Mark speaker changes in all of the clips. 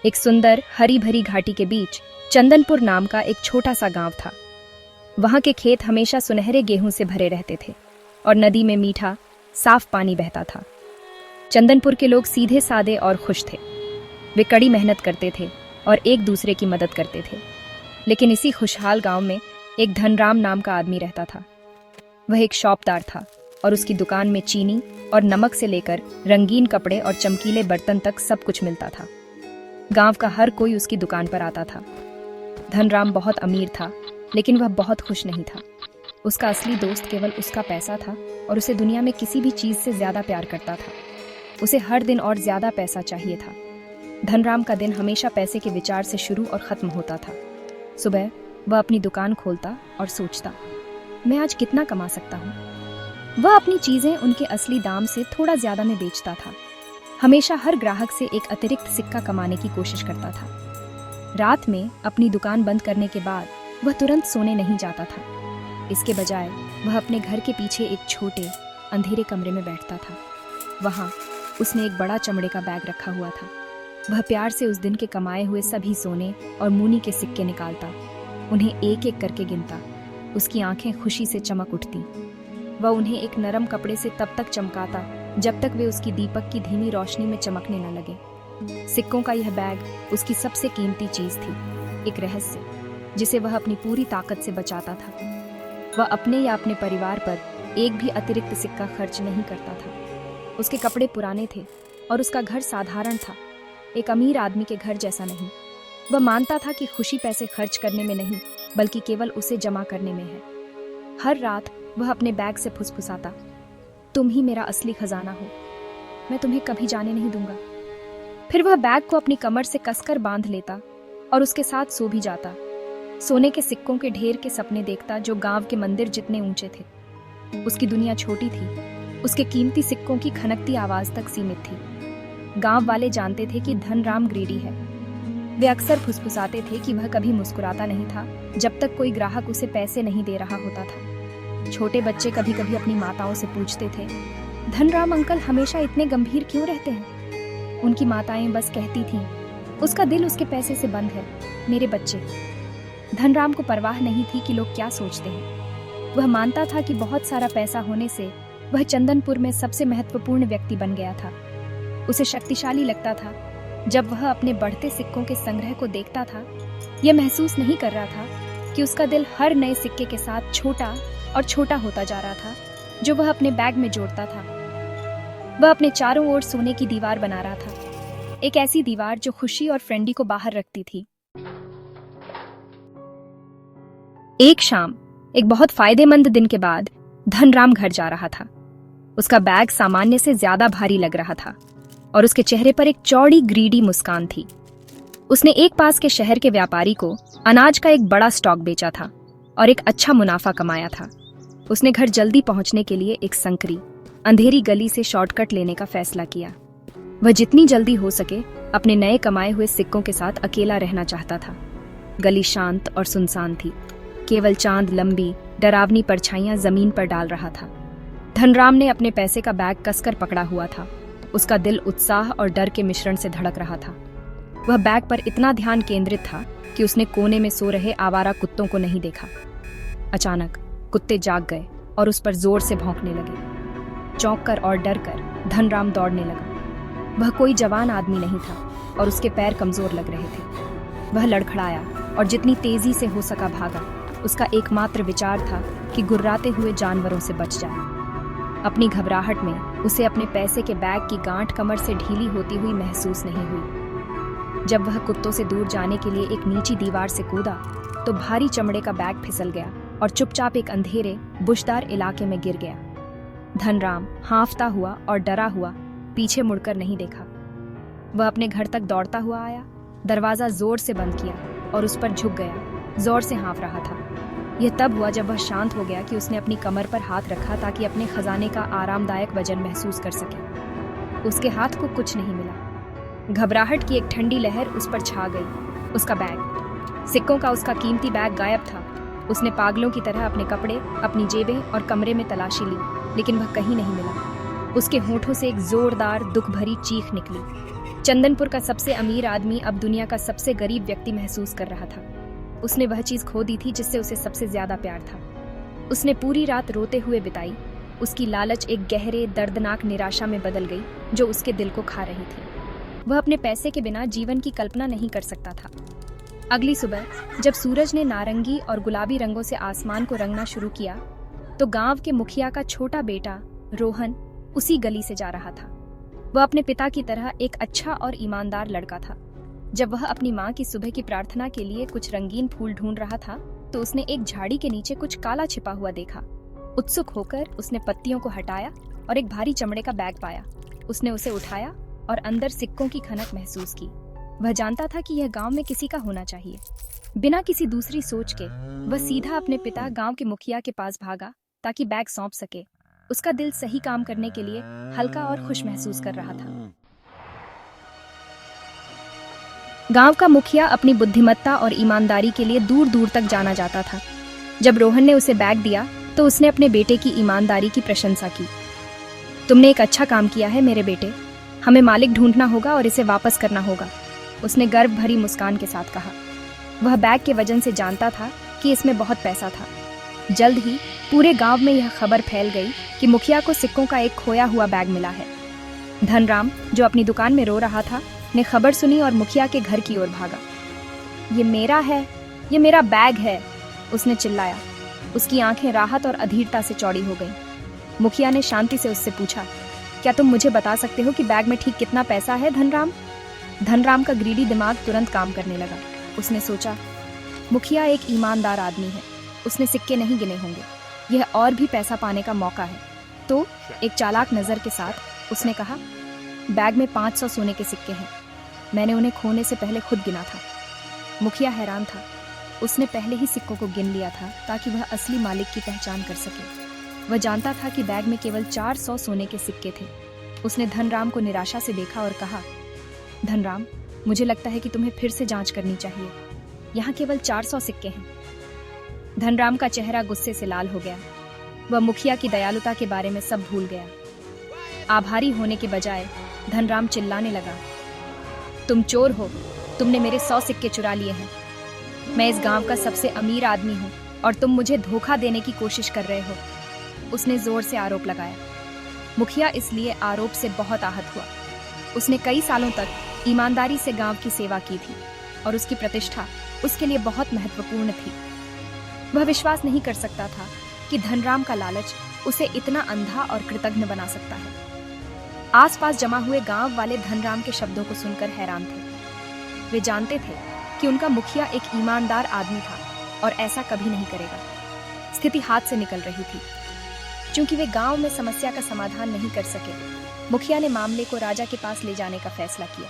Speaker 1: एक सुंदर हरी भरी घाटी के बीच चंदनपुर नाम का एक छोटा सा गांव था। वहां के खेत हमेशा सुनहरे गेहूं से भरे रहते थे और नदी में मीठा साफ पानी बहता था। चंदनपुर के लोग सीधे सादे और खुश थे। वे कड़ी मेहनत करते थे और एक दूसरे की मदद करते थे। लेकिन इसी खुशहाल गांव में एक धनराम नाम का आदमी रहता था। वह एक शॉपदार था और उसकी दुकान में चीनी और नमक से लेकर रंगीन कपड़े और चमकीले बर्तन तक सब कुछ मिलता था। गांव का हर कोई उसकी दुकान पर आता था। धनराम बहुत अमीर था, लेकिन वह बहुत खुश नहीं था। उसका असली दोस्त केवल उसका पैसा था और उसे दुनिया में किसी भी चीज से ज्यादा प्यार करता था। उसे हर दिन और ज्यादा पैसा चाहिए था। धनराम का दिन हमेशा पैसे के विचार से शुरू और खत्म होता था। सुबह वह अपनी दुकान खोलता और सोचता, मैं आज कितना कमा सकता हूँ। वह अपनी चीजें उनके असली दाम से थोड़ा ज्यादा में बेचता था। हमेशा हर ग्राहक से एक अतिरिक्त सिक्का कमाने की कोशिश करता था। रात में अपनी दुकान बंद करने के बाद वह तुरंत सोने नहीं जाता था। इसके बजाय वह अपने घर के पीछे एक छोटे अंधेरे कमरे में बैठता था। वहां उसने एक बड़ा चमड़े का बैग रखा हुआ था। वह प्यार से उस दिन के कमाए हुए सभी सोने और मूनी के सिक्के निकालता, उन्हें एक एक करके गिनता। उसकी आंखें खुशी से चमक उठती। वह उन्हें एक नरम कपड़े से तब तक चमकाता जब तक वे उसकी दीपक की धीमी रोशनी में चमकने न लगे। सिक्कों का यह बैग उसकी सबसे कीमती चीज थी, एक रहस्य जिसे वह अपनी पूरी ताकत से बचाता था। वह अपने या अपने परिवार पर एक भी अतिरिक्त सिक्का खर्च नहीं करता था। उसके कपड़े पुराने थे और उसका घर साधारण था, एक अमीर आदमी के घर जैसा नहीं। वह मानता था कि खुशी पैसे खर्च करने में नहीं, बल्कि केवल उसे जमा करने में है। हर रात वह अपने बैग से फुसफुसाता, तुम ही मेरा असली खजाना हो, मैं तुम्हें कभी जाने नहीं दूंगा। फिर वह बैग को अपनी कमर से कसकर बांध लेता और उसके साथ सो भी जाता। सोने के सिक्कों के ढेर के सपने देखता जो गांव के मंदिर जितने ऊंचे थे। उसकी दुनिया छोटी थी, उसके कीमती सिक्कों की खनकती आवाज तक सीमित थी। गांव वाले जानते थे कि धनराम ग्रीडी है। वे अक्सर फुसफुसाते थे कि वह कभी मुस्कुराता नहीं था जब तक कोई ग्राहक उसे पैसे नहीं दे रहा होता था। छोटे बच्चे कभी कभी अपनी माताओं से पूछते थे, धनराम अंकल हमेशा इतने गंभीर क्यों रहते हैं? उनकी माताएं बस कहती थीं, उसका दिल उसके पैसे से बंद है। मेरे बच्चे, धनराम को परवाह नहीं थी कि लोग क्या सोचते हैं। वह मानता था कि बहुत सारा पैसा होने से वह चंदनपुर में सबसे महत्वपूर्ण व्यक्ति बन गया था। उसे शक्तिशाली लगता था। जब वह अपने बढ़ते सिक्कों के संग्रह को देखता था, यह महसूस नहीं कर रहा था कि उसका दिल हर नए सिक्के के साथ छोटा और छोटा होता जा रहा था, जो वह अपने बैग में जोड़ता था। वह अपने चारों ओर सोने की दीवार बना रहा था, एक ऐसी दीवार जो खुशी और फ्रेंडी को बाहर रखती थी। एक शाम, एक बहुत फायदेमंद दिन के बाद, धनराम घर जा रहा था। उसका बैग सामान्य से ज्यादा भारी लग रहा था और उसके चेहरे पर एक चौड़ी ग्रीडी मुस्कान थी। उसने एक पास के शहर के व्यापारी को अनाज का एक बड़ा स्टॉक बेचा था और एक अच्छा मुनाफा कमाया था। उसने घर जल्दी पहुंचने के लिए एक संकरी अंधेरी गली से शॉर्टकट लेने का फैसला किया। वह जितनी जल्दी हो सके अपने नए कमाए हुए सिक्कों के साथ अकेला रहना चाहता था। गली शांत और सुनसान थी। केवल चांद लंबी डरावनी परछाइयां जमीन पर डाल रहा था। धनराम ने अपने पैसे का बैग कसकर पकड़ा हुआ था। उसका दिल उत्साह और डर के मिश्रण से धड़क रहा था। वह बैग पर इतना ध्यान केंद्रित था कि उसने कोने में सो रहे आवारा कुत्तों को नहीं देखा। अचानक कुत्ते जाग गए और उस पर जोर से भौंकने लगे। चौंककर और डरकर धनराम दौड़ने लगा। वह कोई जवान आदमी नहीं था और उसके पैर कमजोर लग रहे थे। वह लड़खड़ाया और जितनी तेजी से हो सका भागा। उसका एकमात्र विचार था कि गुर्राते हुए जानवरों से बच जाए। अपनी घबराहट में उसे अपने पैसे के बैग की गांठ कमर से ढीली होती हुई महसूस नहीं हुई। जब वह कुत्तों से दूर जाने के लिए एक नीची दीवार से कूदा तो भारी चमड़े का बैग फिसल गया और चुपचाप एक अंधेरे बुशदार इलाके में गिर गया। धनराम हांफता हुआ और डरा हुआ पीछे मुड़कर नहीं देखा। वह अपने घर तक दौड़ता हुआ आया, दरवाजा जोर से बंद किया और उस पर झुक गया। जोर से हाँफ रहा था। यह तब हुआ जब वह शांत हो गया कि उसने अपनी कमर पर हाथ रखा ताकि अपने खजाने का आरामदायक वजन महसूस कर सके। उसके हाथ को कुछ नहीं मिला। घबराहट की एक ठंडी लहर उस पर छा गई। उसका बैग, सिक्कों का उसका कीमती बैग गायब था। उसने पागलों की तरह अपने कपड़े, अपनी जेबें और कमरे में तलाशी ली, लेकिन वह कहीं नहीं मिला। उसके होठों से एक जोरदार दुख भरी चीख निकली। चंदनपुर का सबसे अमीर आदमी अब दुनिया का सबसे गरीब व्यक्ति महसूस कर रहा था। उसने वह चीज खो दी थी जिससे उसे सबसे ज्यादा प्यार था। उसने पूरी रात रोते हुए बिताई। उसकी लालच एक गहरे दर्दनाक निराशा में बदल गई जो उसके दिल को खा रही थी। वह अपने पैसे के बिना जीवन की कल्पना नहीं कर सकता था। अगली सुबह जब सूरज ने नारंगी और गुलाबी रंगों से आसमान को रंगना शुरू किया तो गांव के मुखिया का छोटा बेटा रोहन उसी गली से जा रहा था। वह अपने पिता की तरह एक अच्छा और ईमानदार लड़का था। जब वह अपनी माँ की सुबह की प्रार्थना के लिए कुछ रंगीन फूल ढूंढ रहा था तो उसने एक झाड़ी के नीचे कुछ काला छिपा हुआ देखा। उत्सुक होकर उसने पत्तियों को हटाया और एक भारी चमड़े का बैग पाया। उसने उसे उठाया और अंदर सिक्कों की खनक महसूस की। वह जानता था कि यह गांव में किसी का होना चाहिए। बिना किसी दूसरी सोच के वह सीधा अपने पिता गांव के मुखिया के पास भागा ताकि बैग सौंप सके। उसका दिल सही काम करने के लिए हल्का और खुश महसूस कर रहा था। गांव का मुखिया अपनी बुद्धिमत्ता और ईमानदारी के लिए दूर दूर तक जाना जाता था। जब रोहन ने उसे बैग दिया तो उसने अपने बेटे की ईमानदारी की प्रशंसा की। तुमने एक अच्छा काम किया है मेरे बेटे। हमें मालिक ढूंढना होगा और इसे वापस करना होगा, उसने गर्व भरी मुस्कान के साथ कहा। वह बैग के वजन से जानता था कि इसमें बहुत पैसा था। जल्द ही पूरे गांव में यह खबर फैल गई कि मुखिया को सिक्कों का एक खोया हुआ बैग मिला है। धनराम, जो अपनी दुकान में रो रहा था, ने खबर सुनी और मुखिया के घर की ओर भागा। ये मेरा है, ये मेरा बैग है, उसने चिल्लाया। उसकी आंखें राहत और अधीरता से चौड़ी हो गईं। मुखिया ने शांति से उससे पूछा, क्या तुम मुझे बता सकते हो कि बैग में ठीक कितना पैसा है धनराम? धनराम का ग्रीडी दिमाग तुरंत काम करने लगा। उसने सोचा, मुखिया एक ईमानदार आदमी है, उसने सिक्के नहीं गिने होंगे, यह और भी पैसा पाने का मौका है। तो एक चालाक नजर के साथ उसने कहा, बैग में 500 सोने के सिक्के हैं, मैंने उन्हें खोने से पहले खुद गिना था। मुखिया हैरान था। उसने पहले ही सिक्कों को गिन लिया था ताकि वह असली मालिक की पहचान कर सके। वह जानता था कि बैग में केवल 400 सोने के सिक्के थे। उसने धनराम को निराशा से देखा और कहा, धनराम, मुझे लगता है कि तुम्हें फिर से जांच करनी चाहिए, यहाँ केवल 400 सिक्के हैं। धनराम का चेहरा गुस्से से लाल हो गया। वह मुखिया की दयालुता के बारे में सब भूल गया। आभारी होने के बजाय धनराम चिल्लाने लगा, तुम चोर हो, तुमने मेरे 100 सिक्के चुरा लिए हैं। मैं इस गांव का सबसे अमीर आदमी हूँ और तुम मुझे धोखा देने की कोशिश कर रहे हो, उसने जोर से आरोप लगाया। मुखिया इसलिए आरोप से बहुत आहत हुआ। उसने कई सालों तक ईमानदारी से गांव की सेवा की थी और उसकी प्रतिष्ठा उसके लिए बहुत महत्वपूर्ण थी। वह विश्वास नहीं कर सकता था कि धनराम का लालच उसे इतना अंधा और कृतघ्न बना सकता है। आसपास जमा हुए गांव वाले धनराम के शब्दों को सुनकर हैरान थे। वे जानते थे कि उनका मुखिया एक ईमानदार आदमी था और ऐसा कभी नहीं करेगा। स्थिति हाथ से निकल रही थी। चूंकि वे गांव में समस्या का समाधान नहीं कर सके, मुखिया ने मामले को राजा के पास ले जाने का फैसला किया।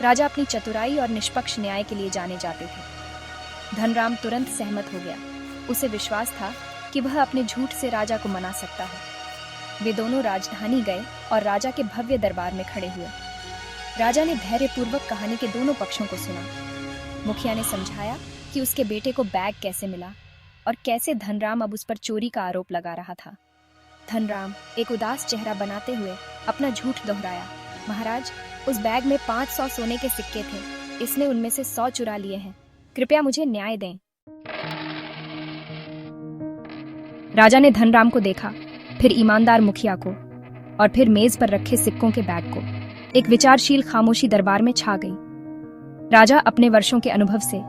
Speaker 1: राजा अपनी चतुराई और निष्पक्ष न्याय के लिए जाने जाते थे। धनराम तुरंत सहमत हो गया। उसे विश्वास था कि वह अपने झूठ से राजा को मना सकता है। वे दोनों राजधानी गए और राजा के भव्य दरबार में खड़े हुए। राजा ने धैर्यपूर्वक कहानी के दोनों पक्षों को सुना। मुखिया ने समझाया कि उसके बेटे को बैग कैसे मिला और कैसे धनराम अब उस पर चोरी का आरोप लगा रहा था। धनराम एक उदास चेहरा बनाते हुए अपना झूठ दोहराया, महाराज, उस बैग में 500 सोने के सिक्के थे, इसने उनमें से 100 चुरा लिए हैं, कृपया मुझे न्याय दें। राजा ने धनराम को देखा, फिर ईमानदार मुखिया को और फिर मेज पर रखे सिक्कों के बैग को। एक विचारशील खामोशी दरबार में छा गई। राजा अपने वर्षों के अनुभव से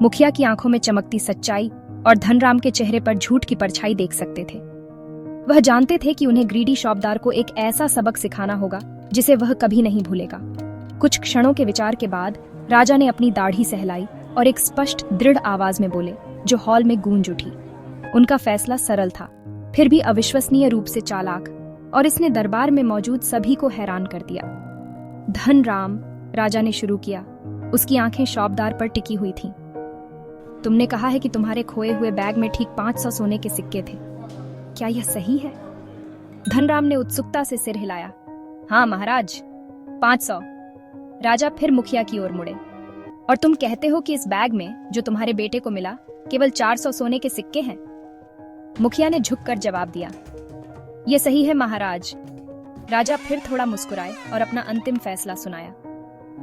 Speaker 1: मुखिया की आंखों में चमकती सच्चाई और धनराम के चेहरे पर झूठ की परछाई देख सकते थे। वह जानते थे कि उन्हें ग्रीडी शॉपदार को एक ऐसा सबक सिखाना होगा जिसे वह कभी नहीं भूलेगा। कुछ क्षणों के विचार के बाद राजा ने अपनी दाढ़ी सहलाई और एक स्पष्ट दृढ़ आवाज में बोले, जो हॉल में गूंज उठी। उनका फैसला सरल था, फिर भी अविश्वसनीय रूप से चालाक, और इसने दरबार में मौजूद सभी को हैरान कर दिया। धनराम, राजा ने शुरू किया। उसकी आंखें शॉपदार पर टिकी हुई थीं। तुमने कहा है कि तुम्हारे खोए हुए बैग में ठीक 500 सोने के सिक्के थे, क्या यह सही है? धनराम ने उत्सुकता से सिर हिलाया। हाँ महाराज, 500। राजा फिर मुखिया की ओर मुड़े। और तुम कहते हो कि इस बैग में जो तुम्हारे बेटे को मिला केवल 400 सोने के सिक्के हैं? मुखिया ने झुककर जवाब दिया, यह सही है महाराज। राजा फिर थोड़ा मुस्कुराए और अपना अंतिम फैसला सुनाया।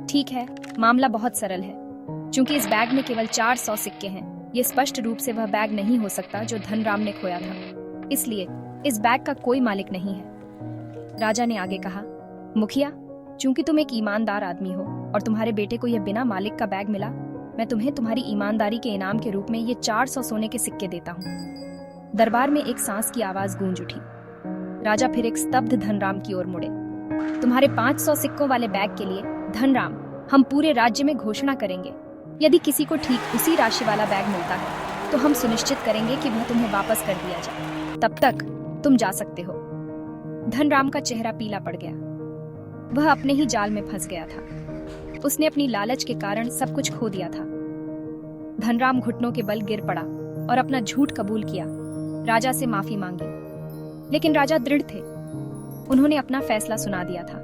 Speaker 1: ठीक है, मामला बहुत सरल है। चूंकि इस बैग में केवल 400 सिक्के हैं, ये स्पष्ट रूप से वह बैग नहीं हो सकता जो धनराम ने खोया था। इसलिए इस बैग का कोई मालिक नहीं है। राजा ने आगे कहा, मुखिया, चूंकि तुम एक ईमानदार आदमी हो और तुम्हारे बेटे को यह बिना मालिक का बैग मिला, मैं तुम्हें तुम्हारी ईमानदारी के इनाम के रूप में ये 400 सोने के सिक्के देता हूँ। दरबार में एक सांस की आवाज गूंज उठी। राजा फिर एक स्तब्ध धनराम की ओर मुड़े। तुम्हारे 500 सिक्कों वाले बैग के लिए धनराम, हम पूरे राज्य में घोषणा करेंगे, यदि किसी को ठीक उसी राशि वाला बैग मिलता है तो हम सुनिश्चित करेंगे कि वह तुम्हें वापस कर दिया जाए। तब तक तुम जा सकते हो। धनराम का चेहरा पीला पड़ गया। वह अपने ही जाल में फंस गया था। उसने अपनी लालच के कारण सब कुछ खो दिया था। धनराम घुटनों के बल गिर पड़ा और अपना झूठ कबूल किया। राजा से माफी मांगी, लेकिन राजा दृढ़ थे। उन्होंने अपना फैसला सुना दिया था।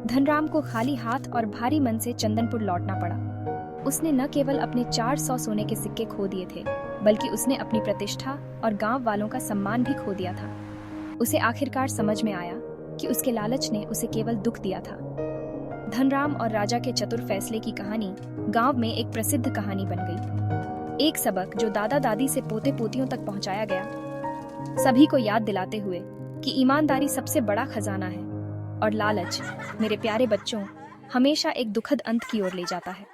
Speaker 1: धनराम को खाली हाथ और भारी मन से चंदनपुर लौटना पड़ा। उसने न केवल अपने 400 सोने के सिक्के खो दिए थे, बल्कि उसने अपनी प्रतिष्ठा और गांव वालों का सम्मान भी खो दिया था। उसे आखिरकार समझ में आया कि उसके लालच ने उसे केवल दुख दिया था। धनराम और राजा के चतुर फैसले की कहानी गांव में एक प्रसिद्ध कहानी बन गई। एक सबक जो दादा दादी से पोते पोतियों तक पहुंचाया गया, सभी को याद दिलाते हुए कि ईमानदारी सबसे बड़ा खजाना है और लालच, मेरे प्यारे बच्चों, हमेशा एक दुखद अंत की ओर ले जाता है।